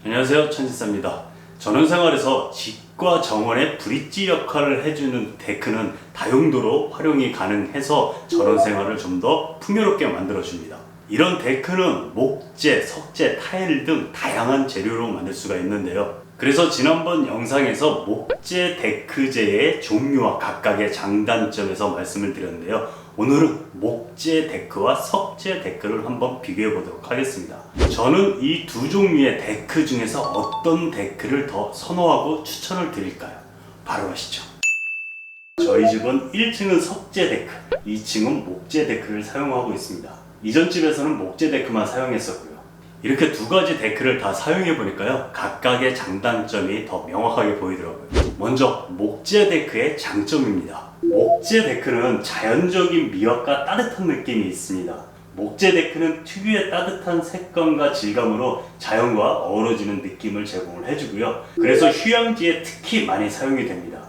안녕하세요, 천지사입니다. 전원생활에서 직과 정원의 브릿지 역할을 해주는 데크는 다용도로 활용이 가능해서 전원생활을 좀 더 풍요롭게 만들어줍니다. 이런 데크는 목재, 석재, 타일 등 다양한 재료로 만들 수가 있는데요. 그래서 지난번 영상에서 목재 데크재의 종류와 각각의 장단점에서 말씀을 드렸는데요. 오늘은 목재 데크와 석재 데크를 한번 비교해 보도록 하겠습니다. 저는 이 두 종류의 데크 중에서 어떤 데크를 더 선호하고 추천을 드릴까요? 바로 아시죠? 저희 집은 1층은 석재 데크, 2층은 목재 데크를 사용하고 있습니다. 이전 집에서는 목재 데크만 사용했었고요. 이렇게 두 가지 데크를 다 사용해 보니까요, 각각의 장단점이 더 명확하게 보이더라고요. 먼저 목재 데크의 장점입니다. 목재 데크는 자연적인 미학과 따뜻한 느낌이 있습니다. 목재 데크는 특유의 따뜻한 색감과 질감으로 자연과 어우러지는 느낌을 제공을 해주고요. 그래서 휴양지에 특히 많이 사용이 됩니다.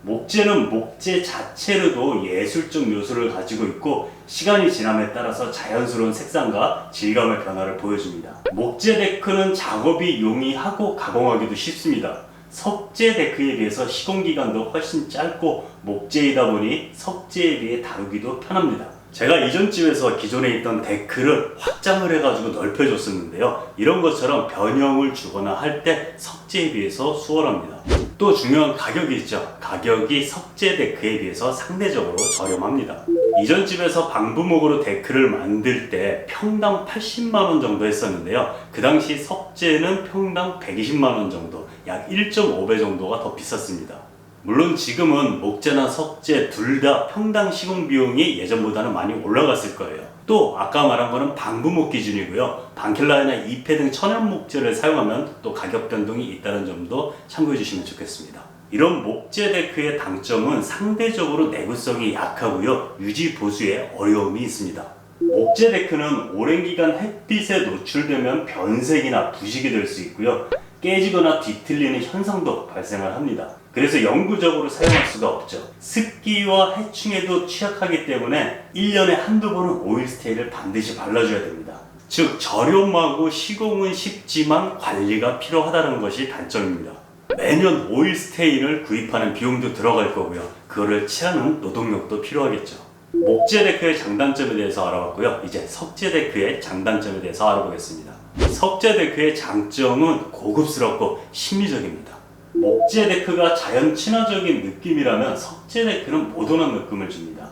목재는 목재 자체로도 예술적 요소를 가지고 있고 시간이 지남에 따라서 자연스러운 색상과 질감의 변화를 보여줍니다. 목재 데크는 작업이 용이하고 가공하기도 쉽습니다. 석재 데크에 비해서 시공기간도 훨씬 짧고 목재이다 보니 석재에 비해 다루기도 편합니다. 제가 이전 집에서 기존에 있던 데크를 확장을 해가지고 넓혀줬었는데요. 이런 것처럼 변형을 주거나 할 때 석재에 비해서 수월합니다. 또 중요한 가격이 있죠. 가격이 석재 데크에 비해서 상대적으로 저렴합니다. 이전 집에서 방부목으로 데크를 만들 때 평당 80만원 정도 했었는데요. 그 당시 석재는 평당 120만원 정도, 약 1.5배 정도가 더 비쌌습니다. 물론 지금은 목재나 석재 둘 다 평당 시공 비용이 예전보다는 많이 올라갔을 거예요. 또 아까 말한 거는 방부목 기준이고요. 방켈라이나 이페 등 천연 목재를 사용하면 또 가격 변동이 있다는 점도 참고해 주시면 좋겠습니다. 이런 목재 데크의 단점은 상대적으로 내구성이 약하고요. 유지 보수에 어려움이 있습니다. 목재 데크는 오랜 기간 햇빛에 노출되면 변색이나 부식이 될 수 있고요. 깨지거나 뒤틀리는 현상도 발생을 합니다. 그래서 영구적으로 사용할 수가 없죠. 습기와 해충에도 취약하기 때문에 1년에 한두 번은 오일 스테이를 반드시 발라줘야 됩니다. 즉 저렴하고 시공은 쉽지만 관리가 필요하다는 것이 단점입니다. 매년 오일 스테인을 구입하는 비용도 들어갈 거고요. 그거를 칠하는 노동력도 필요하겠죠. 목재 데크의 장단점에 대해서 알아봤고요. 이제 석재 데크의 장단점에 대해서 알아보겠습니다. 석재 데크의 장점은 고급스럽고 심미적입니다. 목재 데크가 자연 친화적인 느낌이라면 석재 데크는 모던한 느낌을 줍니다.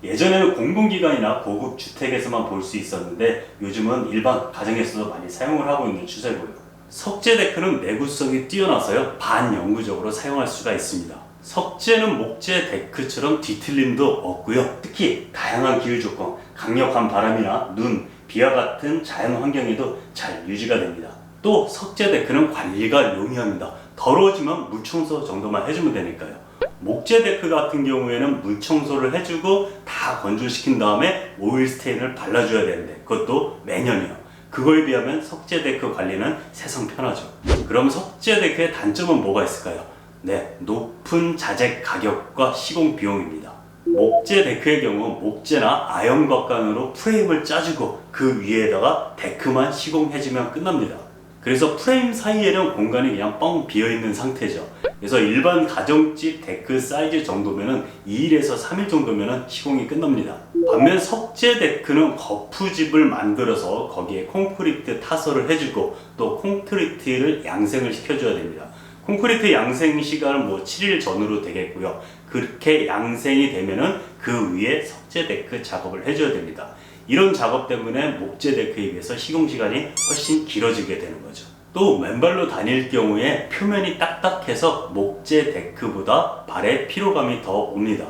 예전에는 공공기관이나 고급 주택에서만 볼 수 있었는데 요즘은 일반 가정에서도 많이 사용을 하고 있는 추세고요. 석재 데크는 내구성이 뛰어나서요, 반영구적으로 사용할 수가 있습니다. 석재는 목재 데크처럼 뒤틀림도 없고요. 특히 다양한 기후 조건, 강력한 바람이나 눈, 비와 같은 자연 환경에도 잘 유지가 됩니다. 또 석재 데크는 관리가 용이합니다. 더러워지면 물 청소 정도만 해주면 되니까요. 목재 데크 같은 경우에는 물 청소를 해주고 다 건조시킨 다음에 오일 스테인을 발라줘야 되는데 그것도 매년이요. 그거에 비하면 석재 데크 관리는 세상 편하죠. 그럼 석재 데크의 단점은 뭐가 있을까요? 네, 높은 자재 가격과 시공 비용입니다. 목재 데크의 경우 목재나 아연곽관으로 프레임을 짜주고 그 위에다가 데크만 시공해주면 끝납니다. 그래서 프레임 사이에는 공간이 그냥 뻥 비어있는 상태죠. 그래서 일반 가정집 데크 사이즈 정도면은 2일에서 3일 정도면은 시공이 끝납니다. 반면 석재 데크는 거푸집을 만들어서 거기에 콘크리트 타설을 해주고 또 콘크리트를 양생을 시켜줘야 됩니다. 콘크리트 양생 시간은 7일 전후로 되겠고요. 그렇게 양생이 되면은 그 위에 석재 데크 작업을 해줘야 됩니다. 이런 작업 때문에 목재 데크에 비해서 시공 시간이 훨씬 길어지게 되는 거죠. 또 맨발로 다닐 경우에 표면이 딱딱해서 목재 데크보다 발에 피로감이 더 옵니다.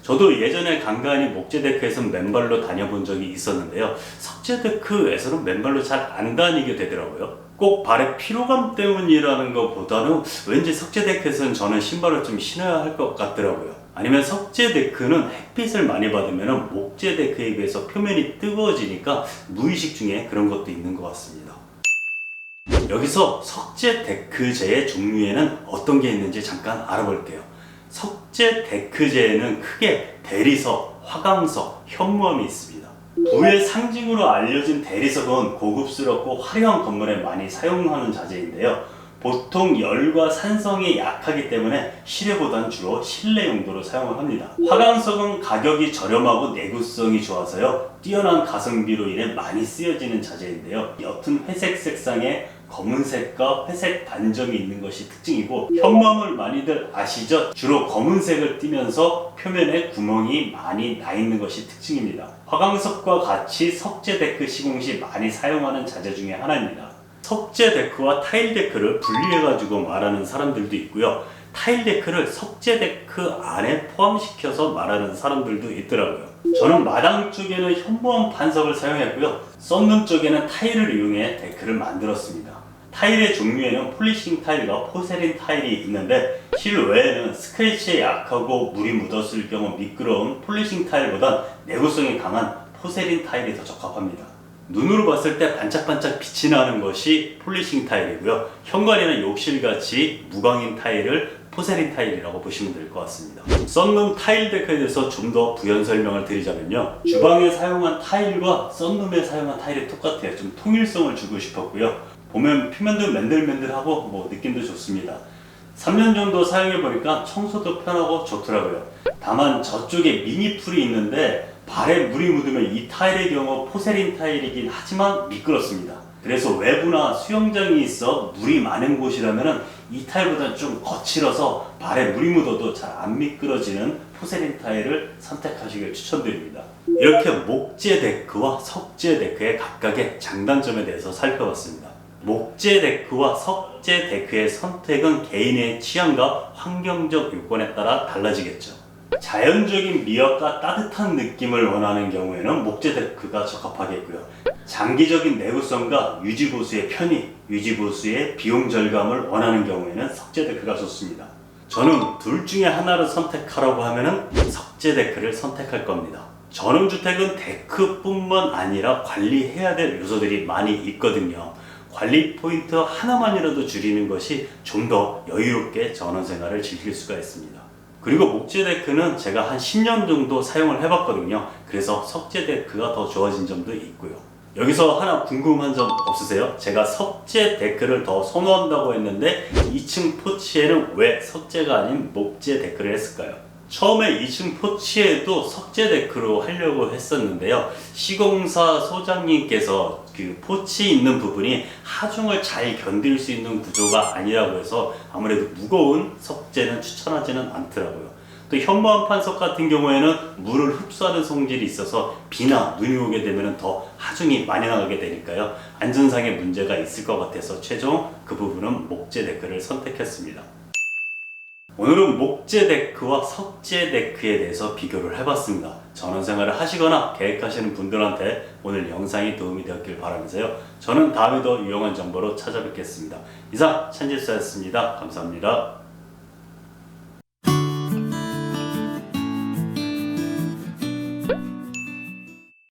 저도 예전에 간간히 목재 데크에서 맨발로 다녀본 적이 있었는데요. 석재 데크에서는 맨발로 잘 안 다니게 되더라고요. 꼭 발에 피로감 때문이라는 것보다는 왠지 석재 데크에서는 저는 신발을 좀 신어야 할 것 같더라고요. 아니면 석재 데크는 햇빛을 많이 받으면 목재 데크에 비해서 표면이 뜨거워지니까 무의식 중에 그런 것도 있는 것 같습니다. 여기서 석재 데크재의 종류에는 어떤 게 있는지 잠깐 알아볼게요. 석재 데크재에는 크게 대리석, 화강석, 현무암이 있습니다. 부의 상징으로 알려진 대리석은 고급스럽고 화려한 건물에 많이 사용하는 자재인데요. 보통 열과 산성이 약하기 때문에 실외보단 주로 실내 용도로 사용을 합니다. 화강석은 가격이 저렴하고 내구성이 좋아서요. 뛰어난 가성비로 인해 많이 쓰여지는 자재인데요. 옅은 회색 색상에 검은색과 회색 반점이 있는 것이 특징이고, 현무암을 많이들 아시죠? 주로 검은색을 띠면서 표면에 구멍이 많이 나 있는 것이 특징입니다. 화강석과 같이 석재 데크 시공 시 많이 사용하는 자재 중에 하나입니다. 석재 데크와 타일 데크를 분리해가지고 말하는 사람들도 있고요. 타일 데크를 석재 데크 안에 포함시켜서 말하는 사람들도 있더라고요. 저는 마당 쪽에는 현무암 판석을 사용했고요. 썬룸 쪽에는 타일을 이용해 데크를 만들었습니다. 타일의 종류에는 폴리싱 타일과 포세린 타일이 있는데, 실외에는 스크래치에 약하고 물이 묻었을 경우 미끄러운 폴리싱 타일보다 내구성이 강한 포세린 타일이 더 적합합니다. 눈으로 봤을 때 반짝반짝 빛이 나는 것이 폴리싱 타일이고요. 현관이나 욕실같이 무광인 타일을 포세린 타일이라고 보시면 될 것 같습니다. 썬룸 타일 데크에 대해서 좀 더 부연 설명을 드리자면요. 주방에 사용한 타일과 썬룸에 사용한 타일이 똑같아요. 좀 통일성을 주고 싶었고요. 보면 표면도 맨들맨들하고 느낌도 좋습니다. 3년 정도 사용해보니까 청소도 편하고 좋더라고요. 다만 저쪽에 미니풀이 있는데 발에 물이 묻으면 이 타일의 경우 포세린 타일이긴 하지만 미끄럽습니다. 그래서 외부나 수영장이 있어 물이 많은 곳이라면 이 타일보다 좀 거칠어서 발에 물이 묻어도 잘 안 미끄러지는 포세린 타일을 선택하시길 추천드립니다. 이렇게 목재 데크와 석재 데크의 각각의 장단점에 대해서 살펴봤습니다. 목재 데크와 석재 데크의 선택은 개인의 취향과 환경적 요건에 따라 달라지겠죠. 자연적인 미학과 따뜻한 느낌을 원하는 경우에는 목재 데크가 적합하겠고요. 장기적인 내구성과 유지보수의 편의, 유지보수의 비용 절감을 원하는 경우에는 석재 데크가 좋습니다. 저는 둘 중에 하나를 선택하라고 하면 석재 데크를 선택할 겁니다. 전원주택은 데크뿐만 아니라 관리해야 될 요소들이 많이 있거든요. 관리 포인트 하나만이라도 줄이는 것이 좀 더 여유롭게 전원생활을 즐길 수가 있습니다. 그리고 목재 데크는 제가 한 10년 정도 사용을 해봤거든요. 그래서 석재 데크가 더 좋아진 점도 있고요. 여기서 하나 궁금한 점 없으세요? 제가 석재 데크를 더 선호한다고 했는데 2층 포치에는 왜 석재가 아닌 목재 데크를 했을까요? 처음에 2층 포치에도 석재 데크로 하려고 했었는데요. 시공사 소장님께서 그 포치 있는 부분이 하중을 잘 견딜 수 있는 구조가 아니라고 해서 아무래도 무거운 석재는 추천하지는 않더라고요. 또 현무암 판석 같은 경우에는 물을 흡수하는 성질이 있어서 비나 눈이 오게 되면 더 하중이 많이 나가게 되니까요. 안전상의 문제가 있을 것 같아서 최종 그 부분은 목재 데크를 선택했습니다. 오늘은 목재 데크와 석재 데크에 대해서 비교를 해봤습니다. 전원생활을 하시거나 계획하시는 분들한테 오늘 영상이 도움이 되었길 바라면서요. 저는 다음에 더 유용한 정보로 찾아뵙겠습니다. 이상 찬지수였습니다. 감사합니다.